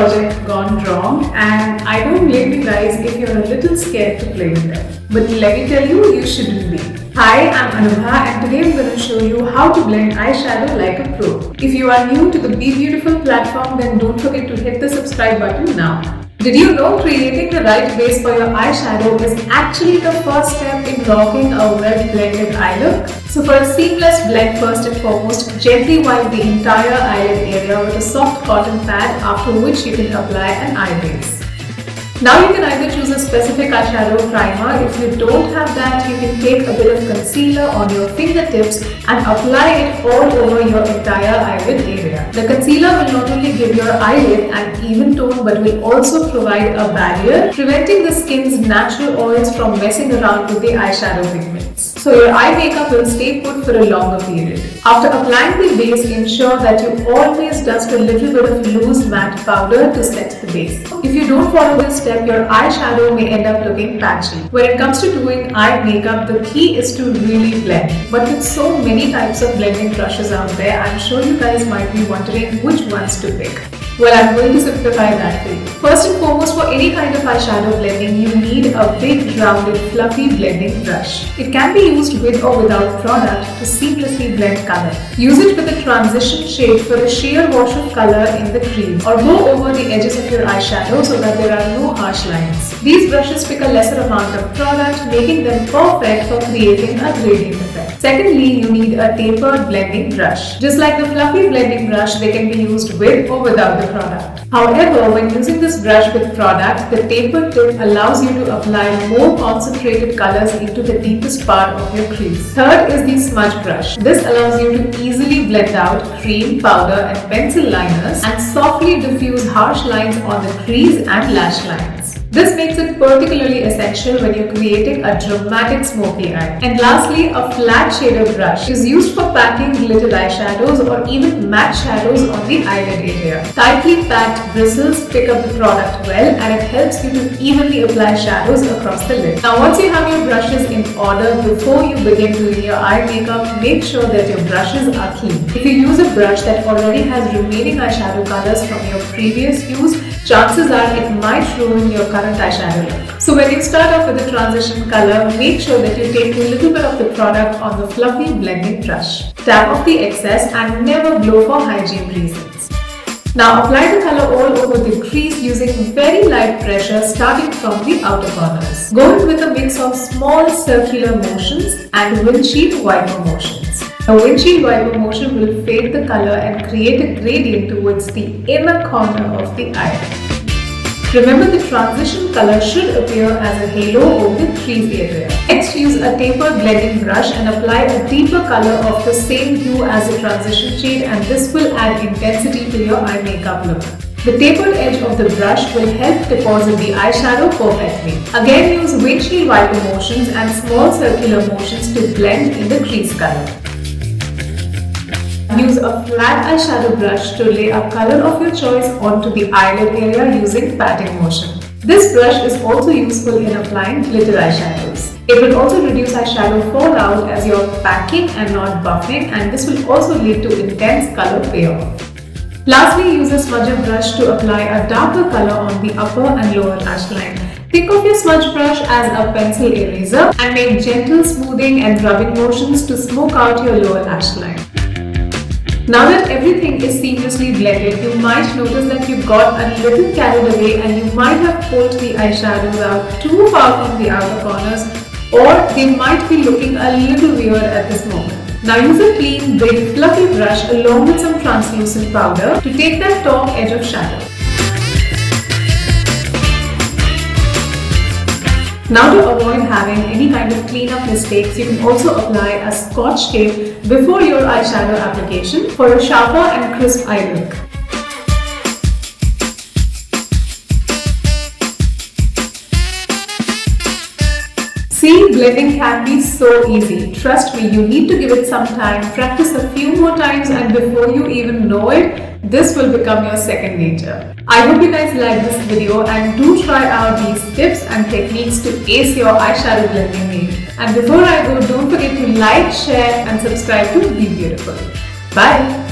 project gone wrong, and I don't blame you guys if you're a little scared to play with them. But let me tell you, you shouldn't be. Hi, I'm Anubha, and today I'm going to show you how to blend eyeshadow like a pro. If you are new to the Be Beautiful platform, then don't forget to hit the subscribe button now. Did you know creating the right base for your eyeshadow is actually the first step in rocking a well-blended eye look? So for a seamless blend, first and foremost, gently wipe the entire eyelid area with a soft cotton pad, after which you can apply an eye base. Now you can either choose a specific eyeshadow primer. If you don't have that, you can take a bit of concealer on your fingertips and apply it all over your entire eyelid area. The concealer will not only give your eyelid an even tone but will also provide a barrier, preventing the skin's natural oils from messing around with the eyeshadow pigments. So your eye makeup will stay put for a longer period. After applying the base, ensure that you always dust a little bit of loose matte powder to set the base. If you don't follow this step, your eyeshadow may end up looking patchy. When it comes to doing eye makeup, the key is to really blend. But with so many types of blending brushes out there, I'm sure you guys might be wondering which ones to pick. Well, I'm going to simplify that for you. First and foremost, for any kind of eyeshadow blending, you need a big, rounded, fluffy blending brush. It can be used with or without product to seamlessly blend color. Use it with a transition shade for a sheer wash of color in the crease, or go over the edges of your eyeshadow so that there are no harsh lines. These brushes pick a lesser amount of product, making them perfect for creating a gradient effect. Secondly, you need a tapered blending brush. Just like the fluffy blending brush, they can be used with or without the product. However, when using this brush with product, the tapered tip allows you to apply more concentrated colors into the deepest part of your crease. Third is the smudge brush. This allows you to easily blend out cream, powder and pencil liners and softly diffuse harsh lines on the crease and lash lines. This makes it particularly essential when you're creating a dramatic smoky eye. And lastly, a flat shader brush is used for packing glittered eyeshadows or even matte shadows on the eyelid area. Tightly packed bristles pick up the product well, and it helps you to evenly apply shadows across the lid. Now once you have your brushes in order, before you begin doing your eye makeup, make sure that your brushes are clean. If you use a brush that already has remaining eyeshadow colors from your previous use, chances are it might ruin your current eyeshadow look. So when you start off with a transition color, make sure that you take a little bit of the product on the fluffy blending brush. Tap off the excess and never blow for hygiene reasons. Now apply the color all over the crease using very light pressure, starting from the outer corners. Going with a mix of small circular motions and windshield wiper motions. A windshield wiper motion will fade the color and create a gradient towards the inner corner of the eye. Remember, the transition color should appear as a halo over the crease area. Next, use a tapered blending brush and apply a deeper color of the same hue as the transition shade, and this will add intensity to your eye makeup look. The tapered edge of the brush will help deposit the eyeshadow perfectly. Again, use windshield wiper motions and small circular motions to blend in the crease color. Use a flat eyeshadow brush to lay a color of your choice onto the eyelid area using patting motion. This brush is also useful in applying glitter eyeshadows. It will also reduce eyeshadow fallout as you're packing and not buffing, and this will also lead to intense color payoff. Lastly, use a smudger brush to apply a darker color on the upper and lower lash line. Think of your smudge brush as a pencil eraser and make gentle smoothing and rubbing motions to smoke out your lower lash line. Now that everything is seamlessly blended, you might notice that you got a little carried away and you might have pulled the eyeshadows out too far from the outer corners, or they might be looking a little weird at this moment. Now use a clean, big, fluffy brush along with some translucent powder to take that top edge of shadow. Now to avoid having any kind of cleanup mistakes, you can also apply a scotch tape before your eyeshadow application for a sharper and crisp eye look. See, blending can be so easy. Trust me, you need to give it some time, practice a few more times, and before you even know it, this will become your second nature. I hope you guys like this video and do try out these tips and techniques to ace your eyeshadow blending game. And before I go, don't forget to like, share and subscribe to Be Beautiful. Bye!